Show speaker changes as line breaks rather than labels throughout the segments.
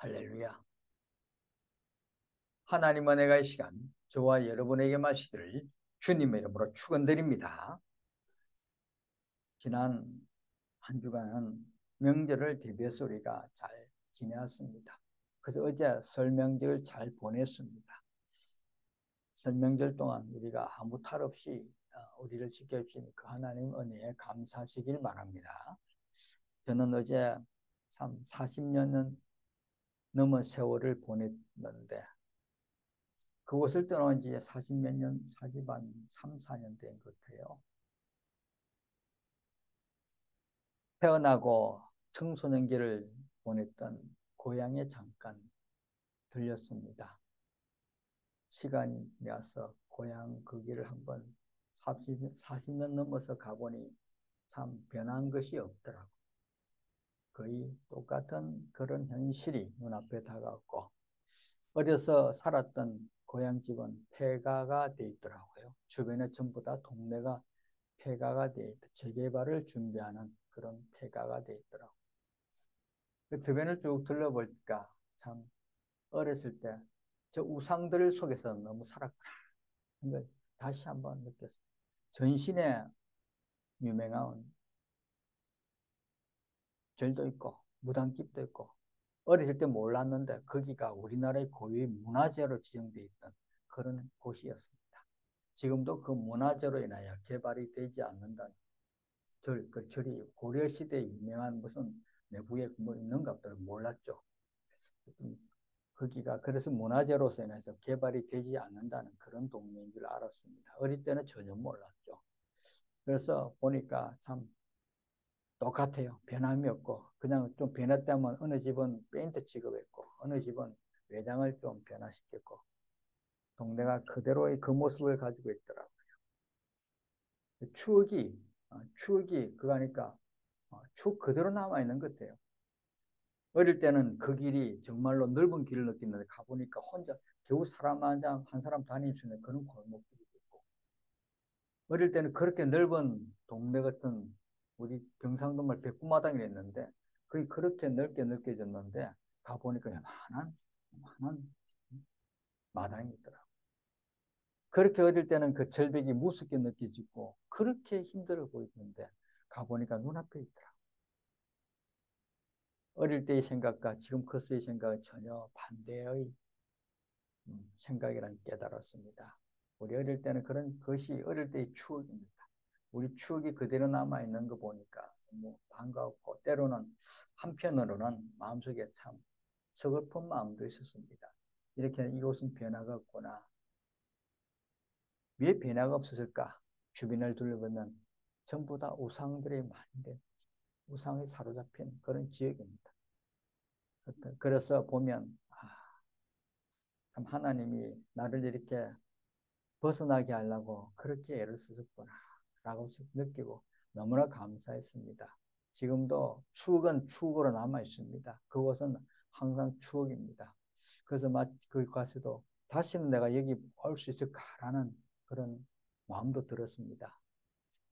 할렐루야. 하나님 은혜의 시간, 저와 여러분에게 마시기를 주님의 이름으로 축원드립니다. 지난 한 주간은 명절을 대비해서 우리가 잘 지내왔습니다. 그래서 어제 설 명절 잘 보냈습니다. 설 명절 동안 우리가 아무 탈 없이 우리를 지켜주신 그 하나님 은혜에 감사하시길 바랍니다. 저는 어제 참 40년은 넘은 세월을 보냈는데 그곳을 떠난 지 40몇 년, 3, 4년 된 것 같아요. 태어나고 청소년기를 보냈던 고향에 잠깐 들렸습니다. 시간이 나서 고향 그 길을 한번 40년 넘어서 가보니 참 변한 것이 없더라고요. 거의 똑같은 그런 현실이 눈앞에 다가왔고 어려서 살았던 고향집은 폐가가 돼 있더라고요. 주변에 전부 다 동네가 폐가가 돼 있다. 재개발을 준비하는 그런 폐가가 돼 있더라고요. 그 주변을 쭉 둘러보니까 참 어렸을 때 저 우상들 속에서 너무 살았구나. 근데 다시 한번 느꼈어요. 전신에 유명한 절도 있고 무당집도 있고 어렸을 때 몰랐는데 거기가 우리나라의 고유의 문화재로 지정되어 있던 그런 곳이었습니다. 지금도 그 문화재로 인하여 개발이 되지 않는다는 그 절이 고려시대에 유명한 무슨 내부에 뭐 있는가 보다 몰랐죠. 거기가 그래서 문화재로서 인해서 개발이 되지 않는다는 그런 동네인 줄 알았습니다. 어릴 때는 전혀 몰랐죠. 그래서 보니까 참 똑같아요. 변함이 없고 그냥 좀 변했다면 어느 집은 페인트 취급했고 어느 집은 외장을 좀 변화시켰고 동네가 그대로의 그 모습을 가지고 있더라고요. 추억이 그거 하니까 추억 그대로 남아있는 것 같아요. 어릴 때는 그 길이 정말로 넓은 길을 느꼈는데 가보니까 혼자 겨우 사람 한 사람 다닐 수 있는 그런 골목길이 있고 어릴 때는 그렇게 넓은 동네 같은 우리 경상도 말 백구마당이랬는데 그게 그렇게 넓게 느껴졌는데 가보니까 요만한 마당이 있더라고. 그렇게 어릴 때는 그 절벽이 무섭게 느껴지고 그렇게 힘들어 보이는데 가보니까 눈앞에 있더라고. 어릴 때의 생각과 지금 커서의 생각은 전혀 반대의 생각이라는 깨달았습니다. 우리 어릴 때는 그런 것이 어릴 때의 추억입니다. 우리 추억이 그대로 남아있는 거 보니까 너무 반가웠고 때로는 한편으로는 마음속에 참 서글픈 마음도 있었습니다. 이렇게 이곳은 변화가 없구나. 왜 변화가 없었을까? 주변을 둘러보면 전부 다 우상들의 많은데 우상에 사로잡힌 그런 지역입니다. 그래서 보면 참 하나님이 나를 이렇게 벗어나게 하려고 그렇게 애를 쓰셨구나 라고 느끼고 너무나 감사했습니다. 지금도 추억은 추억으로 남아 있습니다. 그곳은 항상 추억입니다. 그래서 그 가서도 다시는 내가 여기 올 수 있을까라는 그런 마음도 들었습니다.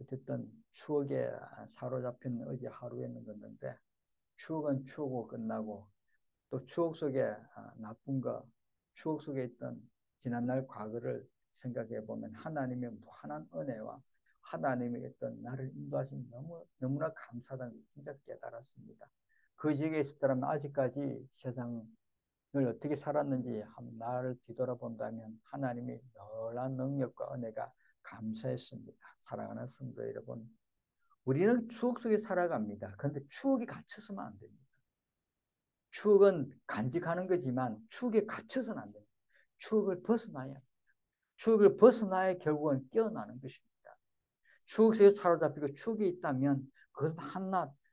어쨌든 추억에 사로잡힌 어제 하루였는데 추억은 추억으로 끝나고 또 추억 속에 나쁜 거, 추억 속에 있던 지난날 과거를 생각해 보면 하나님의 무한한 은혜와 하나님의 어떤 나를 인도하신 너무나 감사하다는 걸 진짜 깨달았습니다. 그 지역에 있었더라면 아직까지 세상을 어떻게 살았는지 나를 뒤돌아본다면 하나님의 놀라운 능력과 은혜가 감사했습니다. 사랑하는 성도 여러분, 우리는 추억 속에 살아갑니다. 그런데 추억이 갇혀서는 안 됩니다. 추억은 간직하는 거지만 추억에 갇혀서는 안 됩니다. 추억을 벗어나야 추억을 벗어나야 결국은 깨어나는 것입니다. 추억 속에 사로잡히고 추억이 있다면 그것은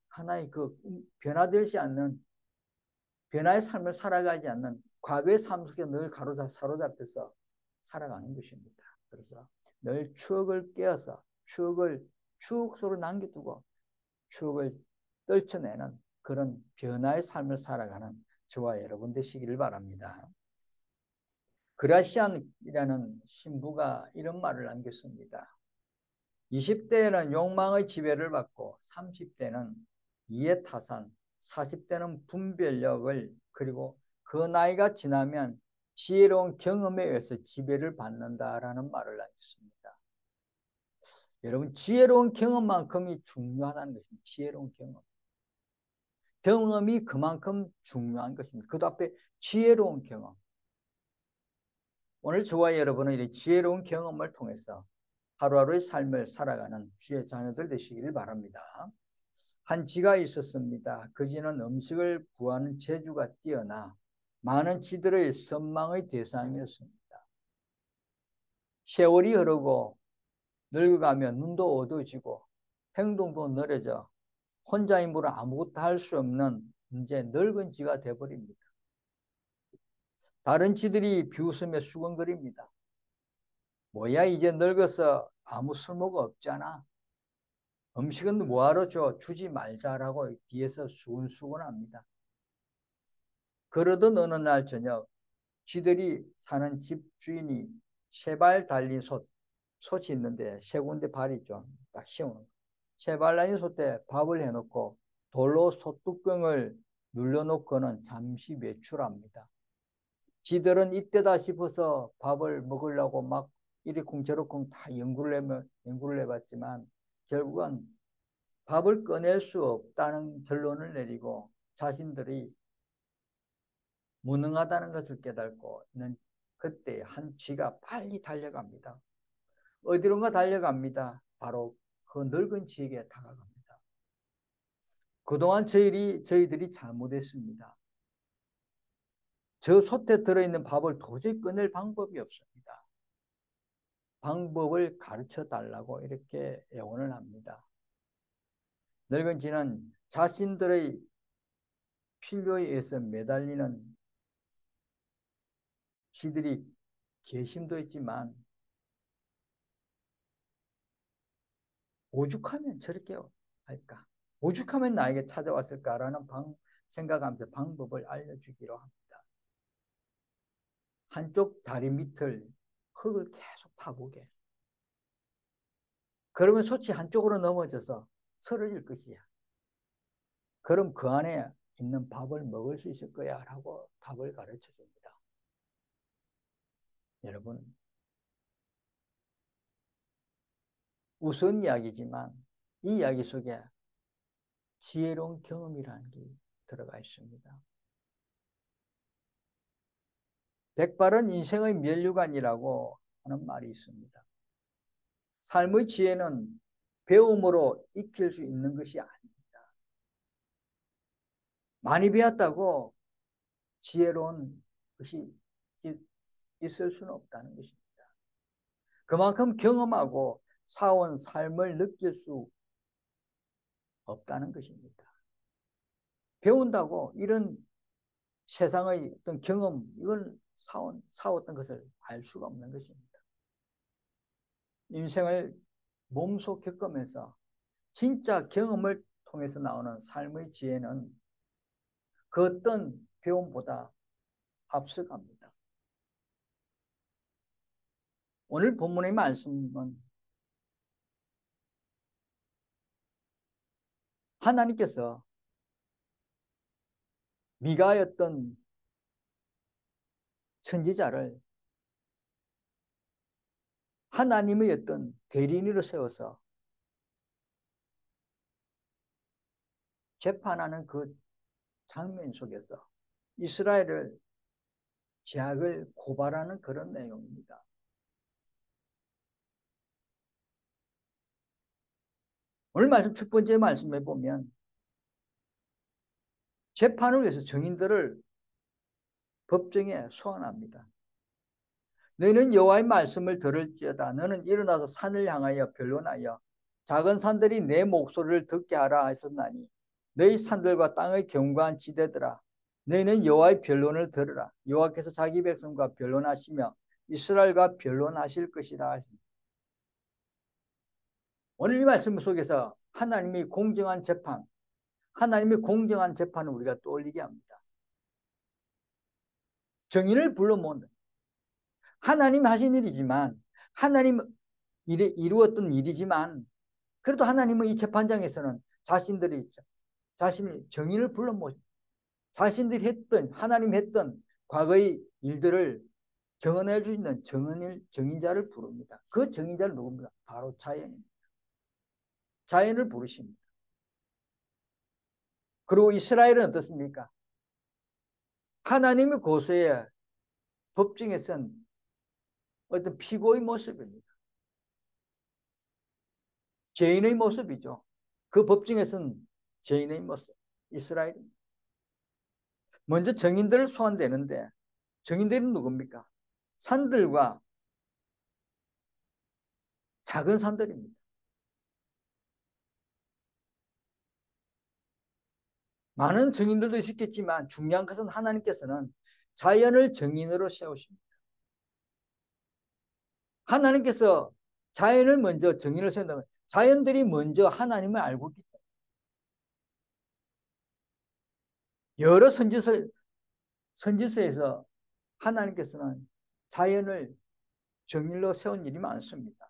하나의 그 변화되지 않는 변화의 삶을 살아가지 않는 과거의 삶 속에 늘 사로잡혀서 살아가는 것입니다. 그래서 늘 추억을 깨어서 추억 속으로 남겨두고 추억을 떨쳐내는 그런 변화의 삶을 살아가는 저와 여러분 되시기를 바랍니다. 그라시안이라는 신부가 이런 말을 남겼습니다. 20대에는 욕망의 지배를 받고 30대는 이해타산, 40대는 분별력을 그리고 그 나이가 지나면 지혜로운 경험에 의해서 지배를 받는다라는 말을 하겠습니다. 여러분, 지혜로운 경험만큼이 중요하다는 것입니다. 지혜로운 경험. 경험이 그만큼 중요한 것입니다. 그 앞에 지혜로운 경험. 오늘 저와 여러분은 이 지혜로운 경험을 통해서 하루하루의 삶을 살아가는 주의 자녀들 되시기를 바랍니다. 한 쥐가 있었습니다. 그 쥐는 음식을 구하는 재주가 뛰어나 많은 쥐들의 선망의 대상이었습니다. 세월이 흐르고 늙어가며 눈도 어두워지고 행동도 느려져 혼자 힘으로 아무것도 할 수 없는 이제 늙은 쥐가 되어버립니다. 다른 쥐들이 비웃으며 수근거립니다. 뭐야, 이제 늙어서 아무 쓸모가 없잖아. 음식은 뭐하러 줘? 주지 말자라고 뒤에서 수근수근합니다. 그러던 어느 날 저녁 쥐들이 사는 집 주인이 세 발 달린 솥이 있는데 세 군데 발이 좀 딱 씌우는 거예요. 세 발 달린 솥에 밥을 해놓고 돌로 솥뚜껑을 눌러놓고는 잠시 외출합니다. 쥐들은 이때다 싶어서 밥을 먹으려고 막 이리쿵 저리쿵 다 연구를 해봤지만 결국은 밥을 꺼낼 수 없다는 결론을 내리고 자신들이 무능하다는 것을 깨닫고 있는 그때 한 쥐가 빨리 달려갑니다. 어디론가 달려갑니다. 바로 그 늙은 쥐에게 다가갑니다. 그동안 저희들이 잘못했습니다. 저 솥에 들어있는 밥을 도저히 꺼낼 방법이 없습니다. 방법을 가르쳐 달라고 이렇게 애원을 합니다. 늙은 쥐는 자신들의 필요에 의해서 매달리는 쥐들이 개심도 있지만 오죽하면 저렇게 할까? 오죽하면 나에게 찾아왔을까라는 생각하면서 방법을 알려주기로 합니다. 한쪽 다리 밑을 흙을 계속 파보게. 그러면 솥이 한쪽으로 넘어져서 쓰러질 것이야. 그럼 그 안에 있는 밥을 먹을 수 있을 거야 라고 답을 가르쳐 줍니다. 여러분, 우스운 이야기지만 이 이야기 속에 지혜로운 경험이라는 게 들어가 있습니다. 백발은 인생의 면류관이라고 하는 말이 있습니다. 삶의 지혜는 배움으로 익힐 수 있는 것이 아닙니다. 많이 배웠다고 지혜로운 것이 있을 수는 없다는 것입니다. 그만큼 경험하고 살아온 삶을 느낄 수 없다는 것입니다. 배운다고 이런 세상의 어떤 경험, 이걸 사왔던 것을 알 수가 없는 것입니다. 인생을 몸소 겪으면서 진짜 경험을 통해서 나오는 삶의 지혜는 그 어떤 배움보다 앞서갑니다. 오늘 본문의 말씀은 하나님께서 미가였던 선지자를 하나님의 어떤 대리인으로 세워서 재판하는 그 장면 속에서 이스라엘을 죄악을 고발하는 그런 내용입니다. 오늘 말씀 첫 번째 말씀에 보면 재판을 위해서 증인들을 법정에 소환합니다. 너희는 여호와의 말씀을 들을지어다. 너는 일어나서 산을 향하여 변론하여 작은 산들이 내 목소리를 듣게 하라 하셨나니 너희 산들과 땅의 견고한 지대들아 너희는 여호와의 변론을 들으라. 여호와께서 자기 백성과 변론하시며 이스라엘과 변론하실 것이라. 오늘 이 말씀 속에서 하나님의 공정한 재판, 하나님의 공정한 재판을 우리가 떠올리게 합니다. 정의를 불러 모은다. 하나님 하신 일이지만 하나님 이루었던 일이지만 그래도 하나님은 이 재판장에서는 자신이 정의를 불러 모으십니다. 자신들이 했던, 하나님 했던 과거의 일들을 정언해 주시는 정인자를 부릅니다. 그 정인자를 누굽니까? 바로 자연입니다. 자연을 부르십니다. 그리고 이스라엘은 어떻습니까? 하나님의 고소에 법정에 선 어떤 피고의 모습입니다. 죄인의 모습이죠. 그 법정에 선 죄인의 모습. 이스라엘입니다. 먼저 정인들을 소환되는데 정인들은 누굽니까? 산들과 작은 산들입니다. 많은 정인들도 있었겠지만 중요한 것은 하나님께서는 자연을 정인으로 세우십니다. 하나님께서 자연을 먼저 정인을 세운다면 자연들이 먼저 하나님을 알고 있기 때문에 여러 선지서에서 하나님께서는 자연을 정일로 세운 일이 많습니다.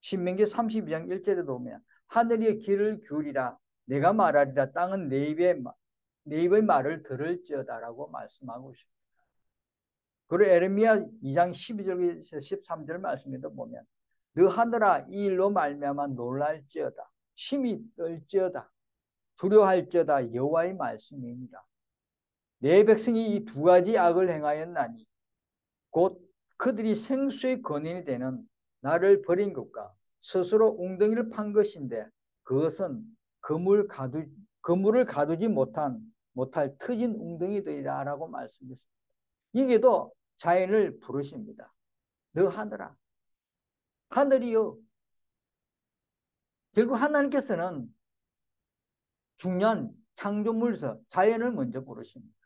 신명기 32장 1절에 보면 하늘의 길을 기울이라 내가 말하리라 땅은 내 입의 말을 들을지어다라고 말씀하고 있습니다. 그리고 에레미야 2장 12절에서 13절 말씀에도 보면 너 하늘아 이 일로 말미암아 놀랄지어다 심히 떨지어다 두려워할지어다 여호와의 말씀이니라. 내 백성이 이 두 가지 악을 행하였나니 곧 그들이 생수의 근원이 되는 나를 버린 것과 스스로 웅덩이를 판 것인데 그것은 그물을 가두지 못할 트진 웅덩이들이라 라고 말씀했습니다. 여기에도 자연을 부르십니다. 너 하늘아. 하늘이요. 결국 하나님께서는 중요한 창조물에서 자연을 먼저 부르십니다.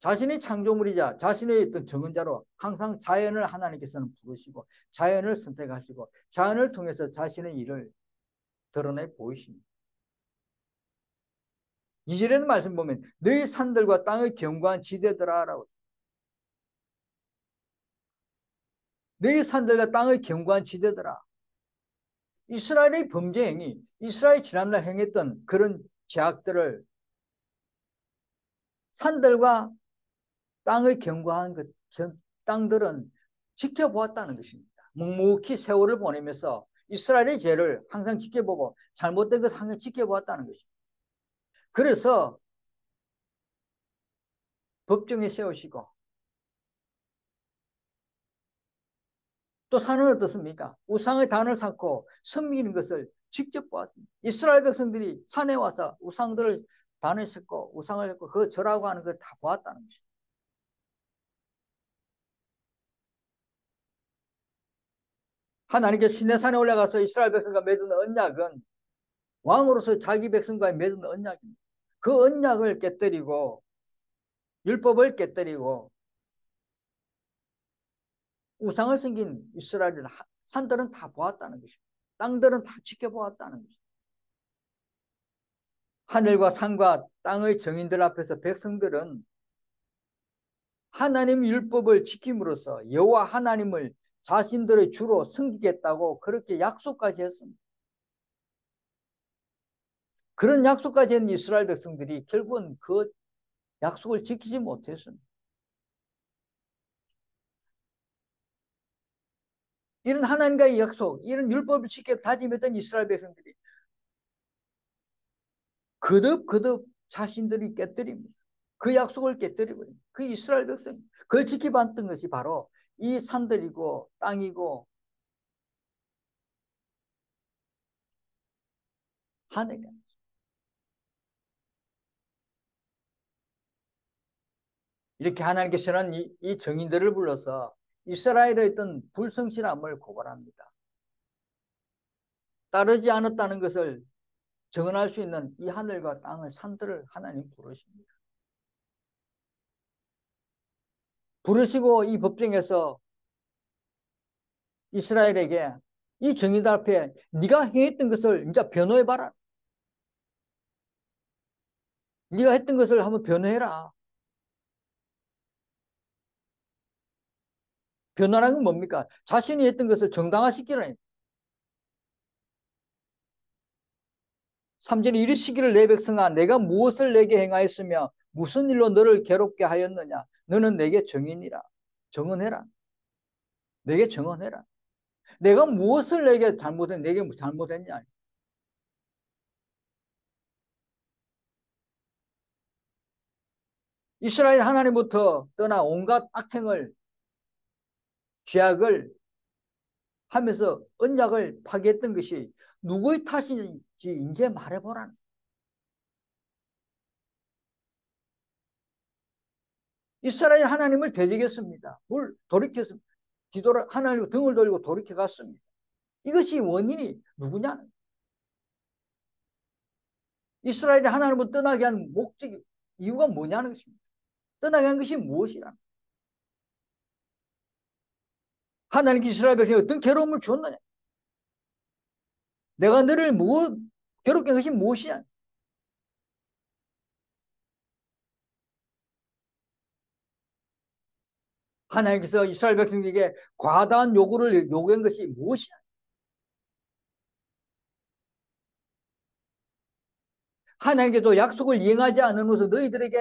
자신이 창조물이자 자신의 어떤 정은자로 항상 자연을 하나님께서는 부르시고 자연을 선택하시고 자연을 통해서 자신의 일을 드러내 보이십니다. 2절에는 말씀 보면 너희 산들과 땅의 견고한 지대들아라고. 너희 산들과 땅의 견고한 지대들아. 이스라엘의 범죄 행위, 이스라엘이 지난날 행했던 그런 죄악들을 산들과 땅의 견고한 그 땅들은 지켜보았다는 것입니다. 묵묵히 세월을 보내면서 이스라엘의 죄를 항상 지켜보고 잘못된 것을 항상 지켜보았다는 것입니다. 그래서 법정에 세우시고 또 산은 어떻습니까? 우상의 단을 쌓고 섬기는 것을 직접 보았습니다. 이스라엘 백성들이 산에 와서 우상들을 단을 쌓고 우상을 했고 그 절하고 하는 걸 다 보았다는 것입니다. 하나님께서 시내산에 올라가서 이스라엘 백성과 맺은 언약은 왕으로서 자기 백성과의 맺은 언약입니다. 그 언약을 깨뜨리고 율법을 깨뜨리고 우상을 섬긴 이스라엘은 산들은 다 보았다는 것입니다. 땅들은 다 지켜보았다는 것입니다. 하늘과 산과 땅의 정인들 앞에서 백성들은 하나님 율법을 지킴으로써 여호와 하나님을 자신들의 주로 섬기겠다고 그렇게 약속까지 했습니다. 그런 약속까지 했는 이스라엘 백성들이 결국은 그 약속을 지키지 못했습니다. 이런 하나님과의 약속, 이런 율법을 지켜 다짐했던 이스라엘 백성들이 거듭 자신들이 깨뜨립니다. 그 약속을 깨뜨려버립니다. 그 이스라엘 백성, 그걸 지켜봤던 것이 바로 이 산들이고 땅이고 하늘이야. 이렇게 하나님께서는 이 정인들을 불러서 이스라엘의 어떤 불성실함을 고발합니다. 따르지 않았다는 것을 증언할 수 있는 이 하늘과 땅을 산들을 하나님 부르십니다. 부르시고 이 법정에서 이스라엘에게 이 정인들 앞에 네가 행했던 것을 이제 변호해봐라. 네가 했던 것을 한번 변호해라. 변호라는 건 뭡니까? 자신이 했던 것을 정당화시키라는 3절에 이르시기를 내 백성아 내가 무엇을 내게 행하였으며 무슨 일로 너를 괴롭게 하였느냐 너는 내게 정인이라 정언해라 내게 정언해라 내가 무엇을 내게 잘못했냐 이스라엘 하나님부터 떠나 온갖 악행을 죄악을 하면서 언약을 파괴했던 것이 누구의 탓인지 이제 말해보라는 이스라엘 하나님을 되새겼습니다. 뭘 돌이켰습니다. 기도를 하나님 등을 돌리고 돌이켜 갔습니다. 이것이 원인이 누구냐? 이스라엘이 하나님을 떠나게 한 목적이 이유가 뭐냐는 것입니다. 떠나게 한 것이 무엇이냐? 하나님께 이스라엘 백성에 어떤 괴로움을 주었느냐? 내가 너를 괴롭게 한 것이 무엇이냐? 하나님께서 이스라엘 백성에게 과다한 요구를 요구한 것이 무엇이냐? 하나님께서 약속을 이행하지 않으면서 너희들에게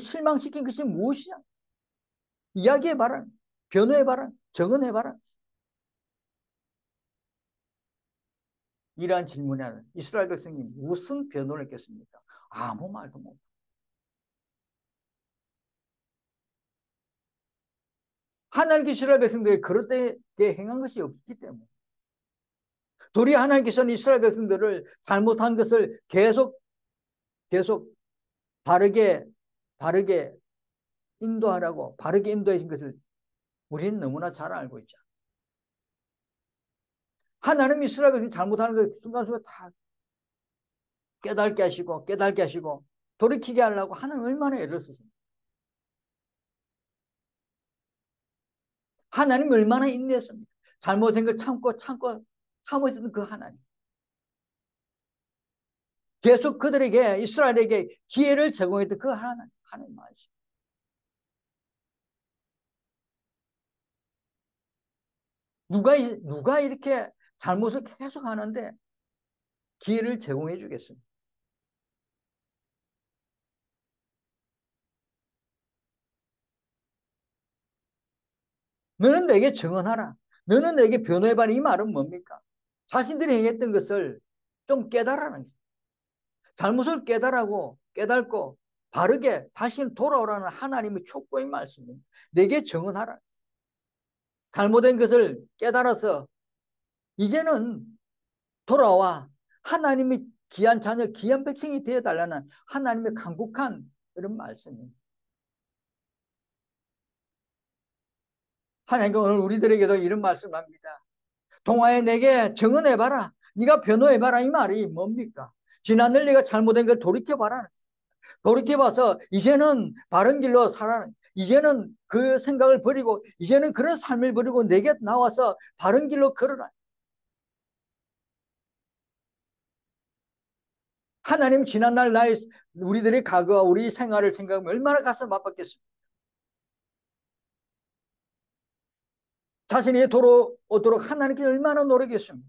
실망시킨 것이 무엇이냐? 이야기해봐라. 변호해봐라. 정언해봐라. 이러한 질문에 이스라엘 백성이 무슨 변호를 했겠습니까? 아무 말도 못. 하나님께 이스라엘 백성들이 그릇되게 행한 것이 없기 때문에 도리어 하나님께서는 이스라엘 백성들을 잘못한 것을 계속 바르게 인도하라고 바르게 인도하신 것을 우리는 너무나 잘 알고 있죠. 하나님 이스라엘 백성이 잘못하는 걸 순간순간 다 깨닫게 하시고 돌이키게 하려고 하나님 얼마나 애를 쓰십니까? 하나님 얼마나 인내했습니까? 잘못된 걸 참으셨던 그 하나님. 계속 그들에게 이스라엘에게 기회를 제공했던 그 하나님 말씀. 누가 이렇게 잘못을 계속 하는데 기회를 제공해 주겠습니까? 너는 내게 증언하라. 너는 내게 변호해봐라. 이 말은 뭡니까? 자신들이 행했던 것을 좀 깨달으라는 거죠. 잘못을 깨닫고 바르게 다시는 돌아오라는 하나님의 촉구의 말씀입니다. 내게 증언하라. 잘못된 것을 깨달아서 이제는 돌아와 하나님의 귀한 자녀, 귀한 백성이 되어달라는 하나님의 간곡한 그런 말씀입니다. 하나님께 오늘 우리들에게도 이런 말씀을 합니다. 동화에 내게 증언해봐라. 네가 변호해봐라. 이 말이 뭡니까? 지난날 네가 잘못된 걸 돌이켜봐라. 돌이켜봐서 이제는 바른 길로 살아. 이제는 그 생각을 버리고 이제는 그런 삶을 버리고 내게 나와서 바른 길로 걸어라. 하나님 지난날 우리들의 과거와 우리 생활을 생각하면 얼마나 가슴 아팠겠습니까? 자신이 돌아오도록 하나님께 얼마나 노력했습니까?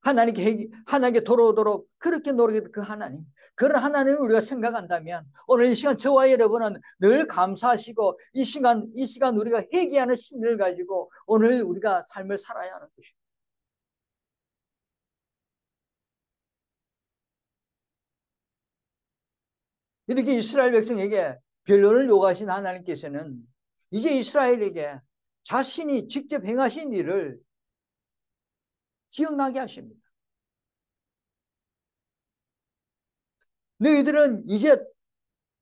하나님께 돌아오도록 그렇게 노력했던 그 하나님. 그런 하나님을 우리가 생각한다면 오늘 이 시간 저와 여러분은 늘 감사하시고 이 시간 우리가 회개하는 심리를 가지고 오늘 우리가 삶을 살아야 하는 것입니다. 이렇게 이스라엘 백성에게 변론을 요구하신 하나님께서는 이제 이스라엘에게 자신이 직접 행하신 일을 기억나게 하십니다. 너희들은 이제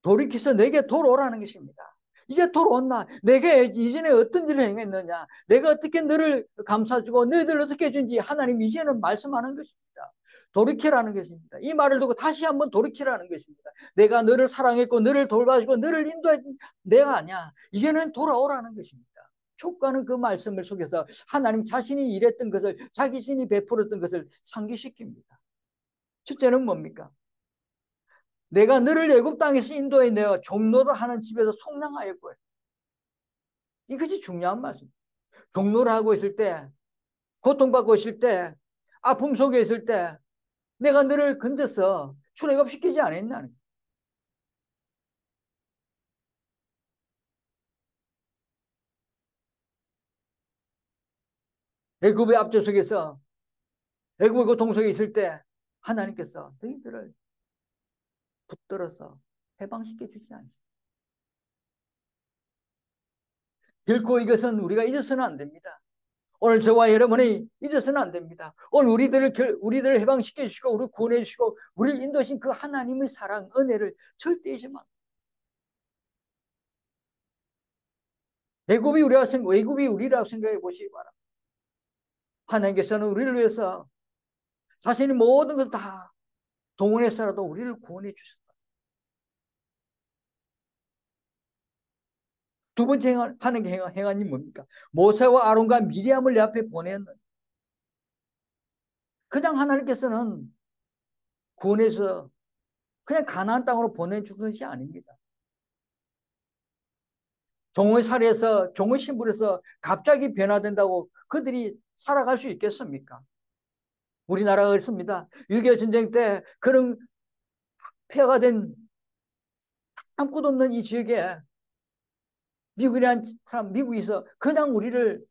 돌이켜서 내게 돌아오라는 것입니다. 이제 돌아온나? 내가 이전에 어떤 일을 행했느냐? 내가 어떻게 너를 감싸주고 너희들 어떻게 해준지 하나님 이제는 말씀하는 것입니다. 돌이키라는 것입니다. 이 말을 두고 다시 한번 돌이키라는 것입니다. 내가 너를 사랑했고 너를 돌봐주고 너를 인도해준 내가 아니야. 이제는 돌아오라는 것입니다. 촉구하는 그 말씀을 속에서 하나님 자신이 일했던 것을 자기 신이 베풀었던 것을 상기시킵니다. 첫째는 뭡니까? 내가 너를 애굽 땅에서 인도해 내어 종로를 하는 집에서 속량하였고요. 이것이 중요한 말씀. 종로를 하고 있을 때, 고통받고 있을 때, 아픔 속에 있을 때 내가 너를 건져서 출애굽시키지 않았나? 애굽의 압제 속에서 애굽의 고통 속에 있을 때 하나님께서 너희들을 붙들어서 해방시켜 주지 않습니다. 결코 이것은 우리가 잊어서는 안 됩니다. 오늘 저와 여러분이 잊어서는 안 됩니다. 오늘 우리들을 해방시켜 주시고 우리를 구원해 주시고 우리를 인도하신 그 하나님의 사랑 은혜를 절대 잊으면 안 돼요. 애굽이 우리라고 생각해 보시기 바랍니다. 하나님께서는 우리를 위해서 자신이 모든 것을 다 동원해서라도 우리를 구원해 주셨다. 두 번째 하는 게 행한 일 뭡니까? 모세와 아론과 미리암을 내 앞에 보내는, 그냥 하나님께서는 구원해서 그냥 가나안 땅으로 보내준 것이 아닙니다. 종의 살에서 종의 신분에서 갑자기 변화된다고 그들이 살아갈 수 있겠습니까? 우리나라가 그렇습니다. 6.25 전쟁 때 그런 폐허가 된 아무것도 없는 이 지역에 미국이란 사람, 미국에서 그냥 우리를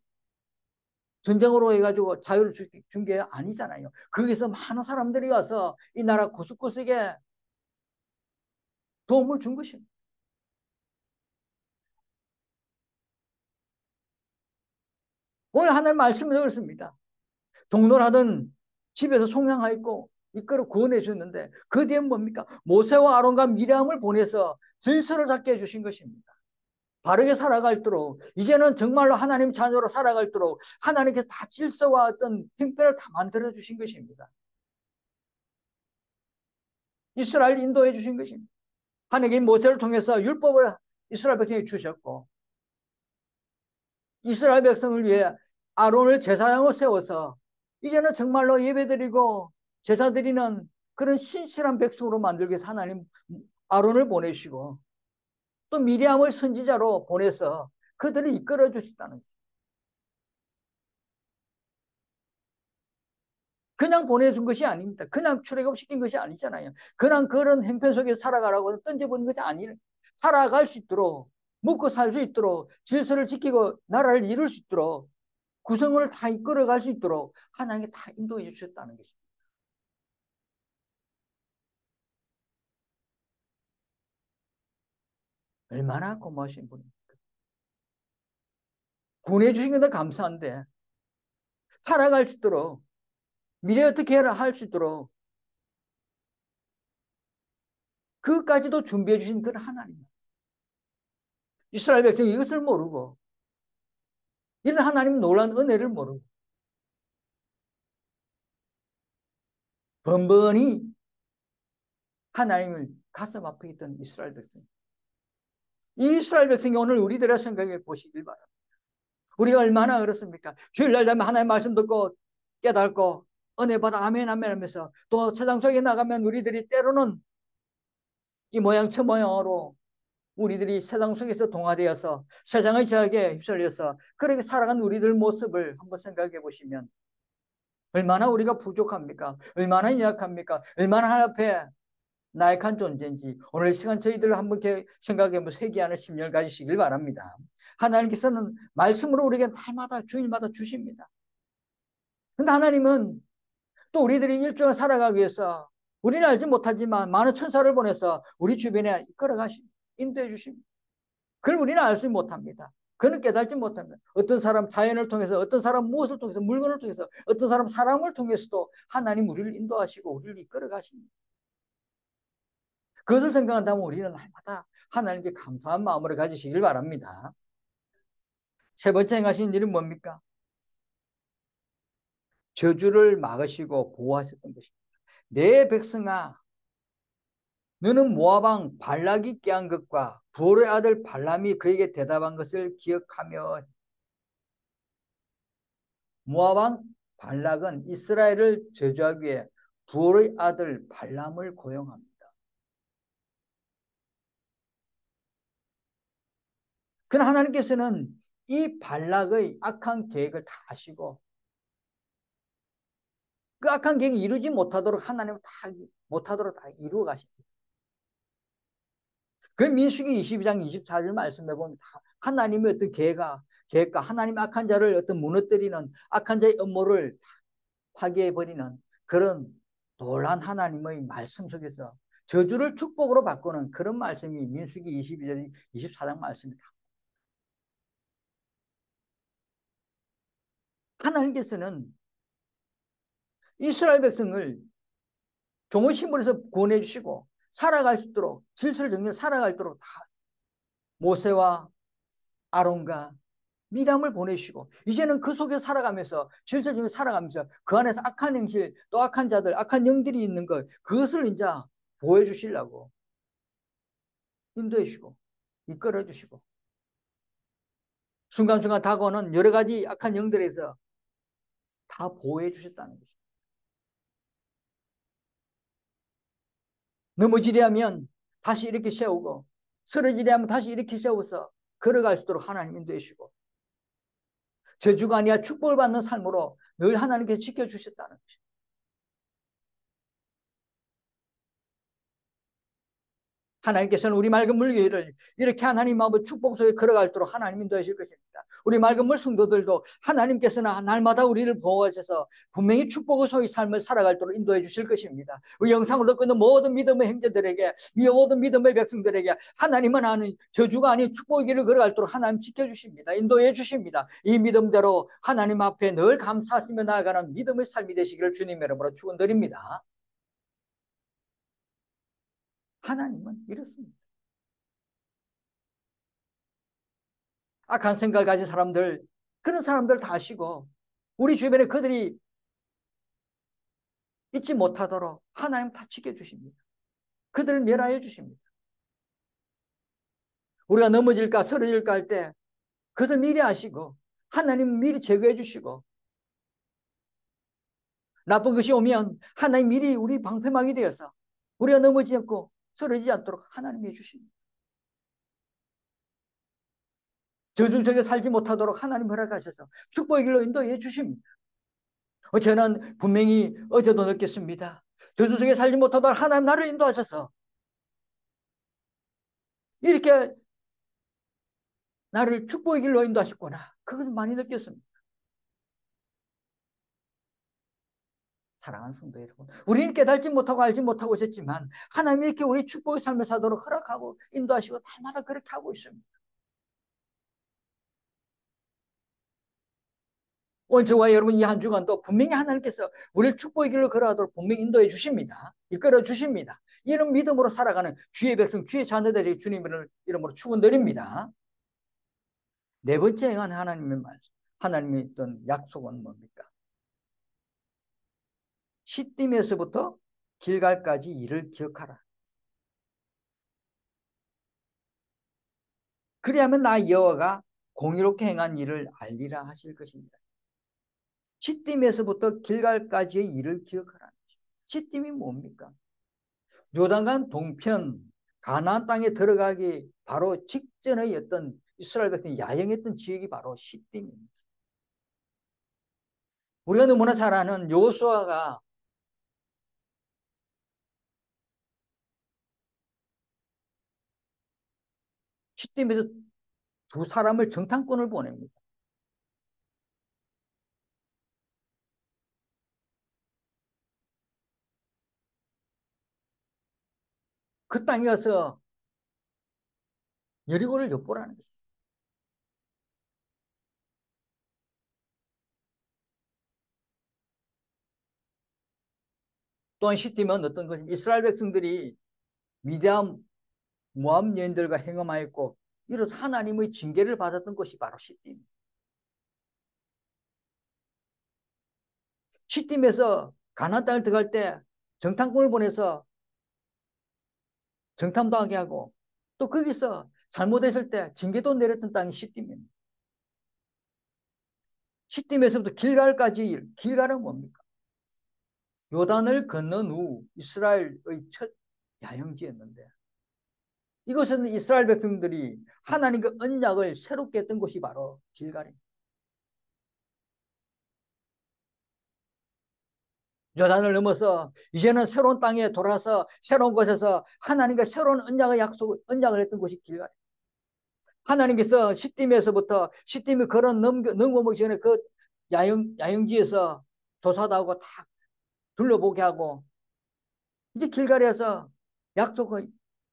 전쟁으로 해가지고 자유를 준 게 아니잖아요. 거기서 많은 사람들이 와서 이 나라 구석구석에 도움을 준 것입니다. 오늘 하나님 말씀을 그렇습니다. 종로라든 집에서 속량하였고 이끌어 구원해 주는데 그 뒤에 뭡니까? 모세와 아론과 미리암을 보내서 질서를 잡게 해주신 것입니다. 바르게 살아갈도록 이제는 정말로 하나님 자녀로 살아갈도록 하나님께서 다 질서와 어떤 형편을 다 만들어 주신 것입니다. 이스라엘 인도해 주신 것입니다. 하나님 모세를 통해서 율법을 이스라엘 백성에게 주셨고 이스라엘 백성을 위해 아론을 제사장으로 세워서 이제는 정말로 예배드리고 제사 드리는 그런 신실한 백성으로 만들기 위해서 하나님 아론을 보내시고 또 미리암을 선지자로 보내서 그들을 이끌어 주셨다는 거예요. 그냥 보내준 것이 아닙니다. 그냥 출애굽시킨 것이 아니잖아요. 그냥 그런 행편 속에 살아가라고 던져보는 것이 아니에요. 살아갈 수 있도록 먹고 살 수 있도록 질서를 지키고 나라를 이룰 수 있도록 구성을 다 이끌어갈 수 있도록 하나님께 다 인도해 주셨다는 것입니다. 얼마나 고마우신 분입니까? 구원해 주신 것도 감사한데 살아갈 수 있도록 미래 어떻게 해라 할 수 있도록 그것까지도 준비해 주신 그런 하나님. 이스라엘 백성이 이것을 모르고 이런 하나님 놀라운 은혜를 모르고 번번이 하나님을 가슴 아프게 했던 이스라엘 백성. 이 이스라엘 백성이 오늘 우리들의 생각해 보시길 바랍니다. 우리가 얼마나 그렇습니까? 주일날 되면 하나님의 말씀 듣고 깨닫고 은혜 받아 아멘 아멘 하면서 또 세상 속에 나가면 우리들이 때로는 이 모양 저 모양으로 우리들이 세상 속에서 동화되어서 세상의 제약에 휩쓸려서 그렇게 살아간 우리들 모습을 한번 생각해 보시면 얼마나 우리가 부족합니까? 얼마나 연약합니까? 얼마나 하나님 앞에 나약한 존재인지 오늘 시간 저희들 한번 생각해 보면서 회개하는 심령을 가지시길 바랍니다. 하나님께서는 말씀으로 우리에게 날마다 주일마다 주십니다. 근데 하나님은 또 우리들이 일종을 살아가기 위해서 우리는 알지 못하지만 많은 천사를 보내서 우리 주변에 이끌어 가십니다. 인도해 주십니다. 그걸 우리는 알지 못합니다. 그는 깨닫지 못합니다. 어떤 사람 자연을 통해서, 어떤 사람 무엇을 통해서, 물건을 통해서, 어떤 사람 사람을 통해서도 하나님 우리를 인도하시고 우리를 이끌어 가십니다. 그것을 생각한다면 우리는 날마다 하나님께 감사한 마음으로 가지시길 바랍니다. 세 번째 행하신 일은 뭡니까? 저주를 막으시고 보호하셨던 것입니다. 내 백성아, 너는 모압 왕 발락이 꾀한 것과 부올의 아들 발람이 그에게 대답한 것을 기억하며. 모압 왕 발락은 이스라엘을 저주하기 위해 부올의 아들 발람을 고용합니다. 그러나 하나님께서는 이 발락의 악한 계획을 다 아시고 그 악한 계획이 이루지 못하도록 하나님은 다 못하도록 다 이루어 가십니다. 그 민수기 22장 24절 말씀해 보면 다 하나님의 어떤 계획과 하나님 악한 자를 어떤 무너뜨리는 악한 자의 음모를 파괴해 버리는 그런 놀란 하나님의 말씀 속에서 저주를 축복으로 바꾸는 그런 말씀이 민수기 22절 24장 말씀입니다. 하나님께서는 이스라엘 백성을 종의 신분에서 구원해 주시고 살아갈 수 있도록 질서를 정리해 살아갈도록 다 모세와 아론과 미람을 보내시고 이제는 그 속에 살아가면서 질서 정리 살아가면서 그 안에서 악한 행실 또 악한 자들 악한 영들이 있는 것 그것을 이제 보여 주시려고 인도해 주시고 이끌어 주시고 순간순간 다가오는 여러 가지 악한 영들에서 다 보호해 주셨다는 것입니다. 넘어지려 하면 다시 이렇게 세우고 쓰러지려 하면 다시 이렇게 세워서 걸어갈 수 있도록 하나님 인도해 주시고 저주가 아니라 축복을 받는 삶으로 늘 하나님께서 지켜주셨다는 것입니다. 하나님께서는 우리 맑은 물교회를 이렇게 하나님 마음의 축복 속에 걸어갈도록 하나님 인도하실 것입니다. 우리 맑은 물 성도들도 하나님께서는 날마다 우리를 보호하셔서 분명히 축복의 소위 삶을 살아갈도록 인도해 주실 것입니다. 이 영상을 듣고 있는 모든 믿음의 형제들에게 모든 믿음의 백성들에게 하나님은 아는 저주가 아닌 축복의 길을 걸어갈도록 하나님 지켜주십니다. 인도해 주십니다. 이 믿음대로 하나님 앞에 늘 감사하시며 나아가는 믿음의 삶이 되시기를 주님의 이름으로 축원드립니다. 하나님은 이렇습니다. 악한 생각을 가진 사람들 그런 사람들 다 아시고 우리 주변에 그들이 잊지 못하도록 하나님 다 지켜주십니다. 그들을 멸하여 주십니다. 우리가 넘어질까 쓰러질까 할 때 그것을 미리 아시고 하나님 미리 제거해 주시고 나쁜 것이 오면 하나님 미리 우리 방패막이 되어서 우리가 넘어지지 않고 쓰러지지 않도록 하나님이 해주십니다. 저주 속에 살지 못하도록 하나님 허락하셔서 축복의 길로 인도해 주십니다. 저는 분명히 어제도 느꼈습니다. 저주 속에 살지 못하도록 하나님 나를 인도하셔서 이렇게 나를 축복의 길로 인도하셨구나. 그것을 많이 느꼈습니다. 사랑하는 성도 여러분, 우리는 깨달지 못하고 알지 못하고 있었지만 하나님이 이렇게 우리 축복의 삶을 사도록 허락하고 인도하시고 날마다 그렇게 하고 있습니다. 오늘 저와 여러분 이 한 주간도 분명히 하나님께서 우리를 축복의 길로 걸어가도록 분명히 인도해 주십니다. 이끌어 주십니다. 이런 믿음으로 살아가는 주의 백성, 주의 자녀들이 주님을 이름으로 축원드립니다. 네 번째 행한 하나님의 말씀, 하나님이 있던 약속은 뭡니까? 시딤에서부터 길갈까지 이를 기억하라. 그리하면 나 여호와가 공의롭게 행한 일을 알리라 하실 것입니다. 시딤에서부터 길갈까지의 일을 기억하라. 시딤이 뭡니까? 요단강 동편 가나안 땅에 들어가기 바로 직전의 어떤 이스라엘 백성이 야영했던 지역이 바로 시딤입니다. 우리가 너무나 잘 아는 여호수아가 시딤에서 두 사람을 정탐꾼을 보냅니다. 그 땅에 가서 여리고를 엿보라는 거죠. 또한 시딤은 어떤 것이 이스라엘 백성들이 미디안 모압 여인들과 행음하였고 이로써 하나님의 징계를 받았던 곳이 바로 시딤. 시딤에서 가나안 땅을 들어갈 때 정탐꾼을 보내서 정탐도 하게 하고 또 거기서 잘못했을 때 징계도 내렸던 땅이 시딤입니다. 시딤에서부터 길갈까지 길갈은 뭡니까? 요단을 건넌 후 이스라엘의 첫 야영지였는데 이곳에는 이스라엘 백성들이 하나님의 언약을 새롭게 했던 곳이 바로 길갈입니다. 요단을 넘어서 이제는 새로운 땅에 돌아서 새로운 곳에서 하나님과 새로운 언약을 했던 곳이 길가래. 하나님께서 시딤이 걸어 넘어오기 전에 그 야영지에서 조사도 하고 다 둘러보게 하고 이제 길가리에서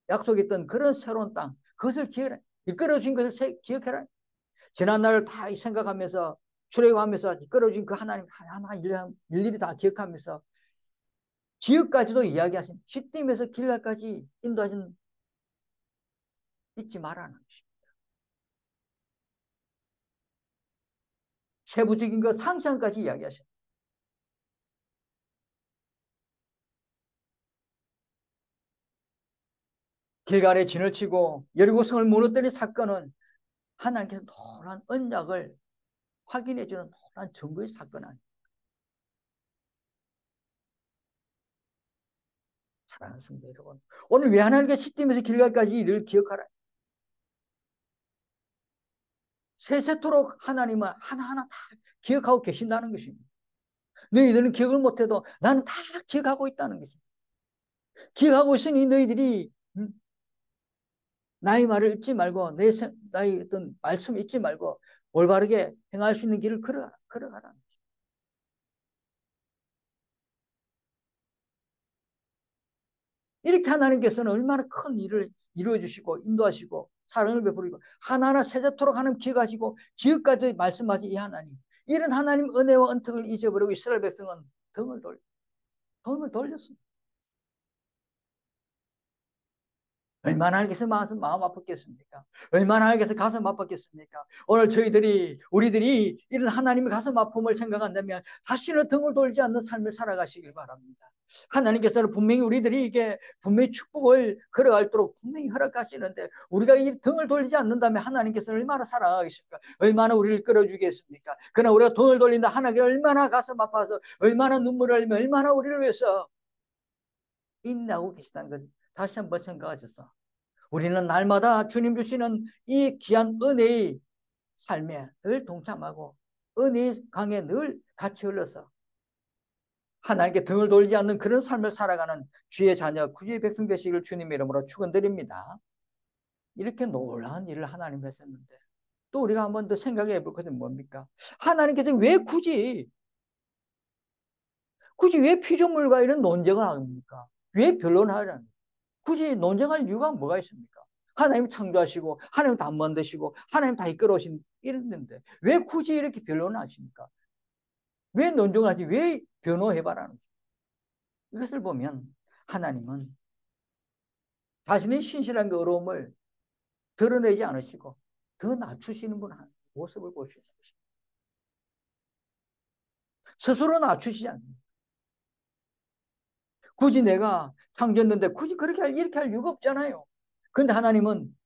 약속했던 그런 새로운 땅, 그것을 기억해라. 이끌어준 것을 기억해라. 지난날을 다 생각하면서 출애굽하면서 이끌어준 그 하나님 하나 일일이 다 기억하면서 지역까지도 이야기하신 시딤에서 길갈까지 인도하신 잊지 말라는 것입니다. 세부적인 것 상상까지 이야기하셨습니다. 길갈에 진을 치고 여리고성을 무너뜨린 사건은 하나님께서 놀라운 언약을 확인해주는 놀라운 증거의 사건 아닙니까? 사랑하는 성도 여러분, 오늘 왜 하나님께서 시딤에서 길갈까지 이를 기억하라. 세세토록 하나님은 하나하나 다 기억하고 계신다는 것입니다. 너희들은 기억을 못해도 나는 다 기억하고 있다는 것입니다. 기억하고 있으니 너희들이 나의 말을 잊지 말고 나의 어떤 말씀을 잊지 말고 올바르게 행할 수 있는 길을 걸어가라. 이렇게 하나님께서는 얼마나 큰 일을 이루어 주시고 인도하시고 사랑을 베풀고 하나하나 세세토록 하나님 기억하시고 지금까지 말씀하신 이 하나님, 이런 하나님 은혜와 언택을 잊어버리고 이스라엘 백성은 등을 돌렸습니다. 얼마나 하나님께서 마음 아팠겠습니까? 얼마나 하나님께서 가슴 아팠겠습니까? 오늘 우리들이 이런 하나님의 가슴 아픔을 생각한다면 다시는 등을 돌지 않는 삶을 살아가시길 바랍니다. 하나님께서는 분명히 우리들에게 분명히 축복을 걸어갈도록 분명히 허락하시는데 우리가 이 등을 돌리지 않는다면 하나님께서는 얼마나 사랑하겠습니까? 얼마나 우리를 끌어주겠습니까? 그러나 우리가 등을 돌린다 하나님께 얼마나 가슴 아파서 얼마나 눈물을 흘리며 얼마나 우리를 위해서 인내하고 계시다는 것 다시 한번 생각하셔서 우리는 날마다 주님 주시는 이 귀한 은혜의 삶에 늘 동참하고 은혜의 강에 늘 같이 흘러서 하나님께 등을 돌리지 않는 그런 삶을 살아가는 주의 자녀, 주의 백성 되시기를 주님의 이름으로 축원드립니다. 이렇게 놀라운 일을 하나님 하셨는데 또 우리가 한번 더 생각해 볼 것은 뭡니까? 하나님께서 왜 굳이 왜 피조물과 이런 논쟁을 합니까? 왜 변론하려는 굳이 논쟁할 이유가 뭐가 있습니까? 하나님 창조하시고 하나님 다 만드시고 하나님 다 이끌어 오신 이랬는데 왜 굳이 이렇게 변론을 하십니까? 왜 논쟁하지? 왜 변호해봐라는 이것을 보면 하나님은 자신의 신실한 그 어려움을 드러내지 않으시고 더 낮추시는 분 모습을 볼 수 있는 것입니다. 스스로 낮추시지 않습니다. 굳이 내가 창조했는데 굳이 이렇게 할 이유가 없잖아요. 그런데 하나님은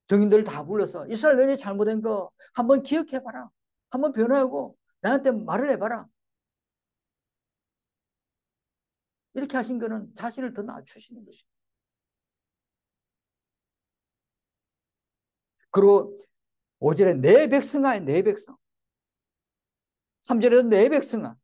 정인들을 다 불러서 이스라엘 너희 잘못된 거 한번 기억해봐라. 한번 변화하고 나한테 말을 해봐라. 이렇게 하신 거는 자신을 더 낮추시는 것입니다. 그리고 5절에 내 백성아, 내 백성. 3절에도 내 백성아.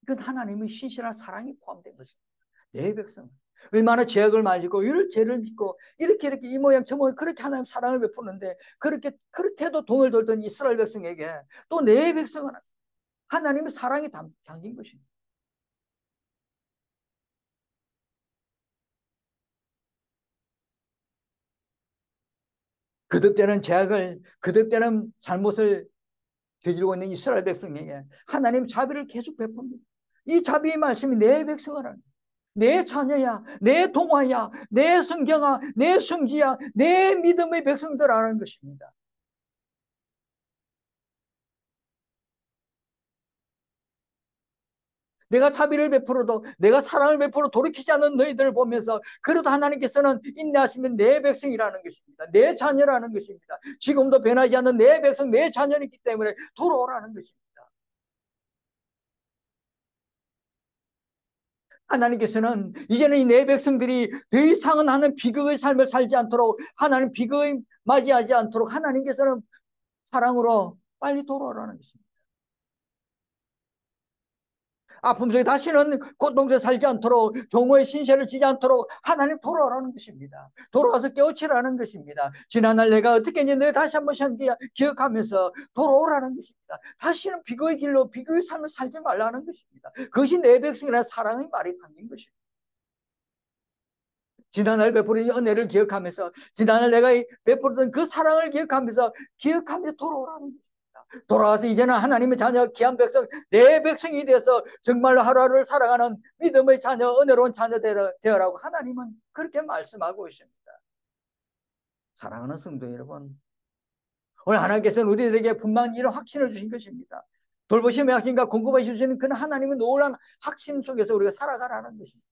이건 하나님의 신실한 사랑이 포함된 것입니다. 내 백성. 얼마나 죄악을 말리고 이럴 죄를 믿고 이렇게 이 모양 저 모양 그렇게 하나님 사랑을 베푸는데 그렇게도 돈을 돌던 이스라엘 백성에게 또 내 백성은 하나님의 사랑이 담긴 것입니다. 거듭되는 죄악을 거듭되는 잘못을 저지르고 있는 이스라엘 백성에게 하나님 자비를 계속 베풉니다. 이 자비의 말씀이 내 백성아, 내 자녀야, 내 동화야, 내 성경아, 내 성지야, 내 믿음의 백성들이라는 것입니다. 내가 자비를 베풀어도 내가 사랑을 베풀어 돌이키지 않는 너희들을 보면서 그래도 하나님께서는 인내하시면 내 백성이라는 것입니다. 내 자녀라는 것입니다. 지금도 변하지 않는 내 백성, 내 자녀이기 때문에 돌아오라는 것입니다. 하나님께서는 이제는 이 내 백성들이 더 이상은 하는 비극의 삶을 살지 않도록 하나님 비극의 맞이하지 않도록 하나님께서는 사랑으로 빨리 돌아오라는 것입니다. 아픔 속에 다시는 고통에 살지 않도록, 종의 신세를 지지 않도록 하나님 돌아오라는 것입니다. 돌아와서 깨우치라는 것입니다. 지난날 내가 어떻게 했는지 다시 한 번씩 기억하면서 돌아오라는 것입니다. 다시는 비교의 길로 비교의 삶을 살지 말라는 것입니다. 그것이 내 백성이라 사랑의 말이 담긴 것입니다. 지난날 베푸는 은혜를 기억하면서, 지난날 내가 베풀었던 그 사랑을 기억하면서 돌아오라는 것입니다. 돌아와서 이제는 하나님의 자녀, 귀한 백성, 내 백성이 되어서 정말로 하루하루를 살아가는 믿음의 자녀, 은혜로운 자녀 되어라고 하나님은 그렇게 말씀하고 있습니다. 사랑하는 성도 여러분, 오늘 하나님께서는 우리들에게 분명히 이런 확신을 주신 것입니다. 돌보심의 확신과 공급해 주시는 그는 하나님의 놀라운 확신 속에서 우리가 살아가라는 것입니다.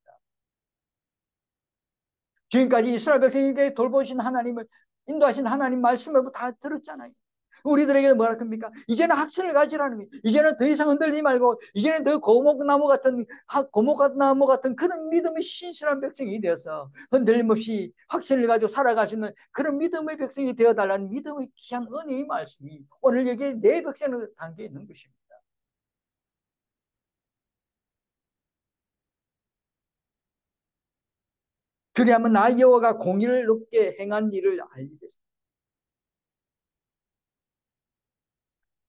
지금까지 이스라엘 백성에게 돌보신 하나님을, 인도하신 하나님 말씀을 다 들었잖아요. 우리들에게 뭐라 합니까? 이제는 확신을 가지라는 거예요. 이제는 더 이상 흔들리지 말고, 이제는 더 고목나무 같은 그런 믿음의 신실한 백성이 되어서 흔들림 없이 확신을 가지고 살아갈 수 있는 그런 믿음의 백성이 되어달라는 믿음의 귀한 은혜의 말씀이 오늘 여기에 내 백성으로 담겨 있는 것입니다. 그리하면 나 여호와가 공의를 높게 행한 일을 알리겠습니다.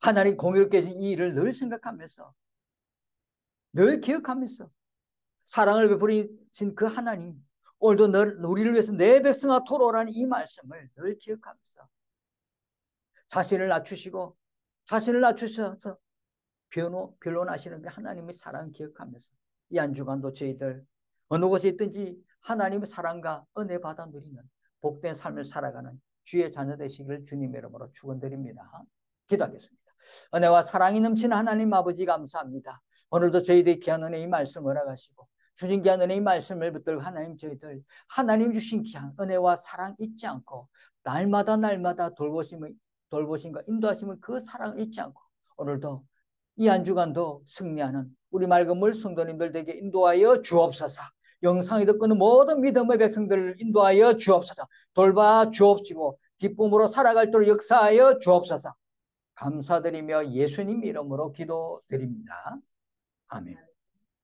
하나님 공의롭게 이 일을 늘 생각하면서, 늘 기억하면서, 사랑을 베푸신 그 하나님, 오늘도 우리를 위해서 내 백성아 돌아오라는 이 말씀을 늘 기억하면서 자신을 낮추시고 자신을 낮추셔서 변론하시는 그 하나님의 사랑 기억하면서 이 한 주간도 저희들 어느 곳에 있든지 하나님의 사랑과 은혜 받아 누리는 복된 삶을 살아가는 주의 자녀 되시기를 주님의 이름으로 축원드립니다. 기도하겠습니다. 은혜와 사랑이 넘치는 하나님 아버지 감사합니다. 오늘도 저희들의 귀한 은혜의 말씀을 허락하시고 주신 귀한 은혜의 말씀을 붙들고 하나님 저희들 하나님 주신 귀한 은혜와 사랑 잊지 않고 날마다 돌보심과 인도하심은 그 사랑을 잊지 않고 오늘도 이 한 주간도 승리하는 우리 맑은 물 성도님들 되게 인도하여 주옵소서. 영상에 듣고는 모든 믿음의 백성들을 인도하여 주옵소서. 돌봐 주옵시고 기쁨으로 살아갈도록 역사하여 주옵소서. 감사드리며 예수님 이름으로 기도드립니다. 아멘.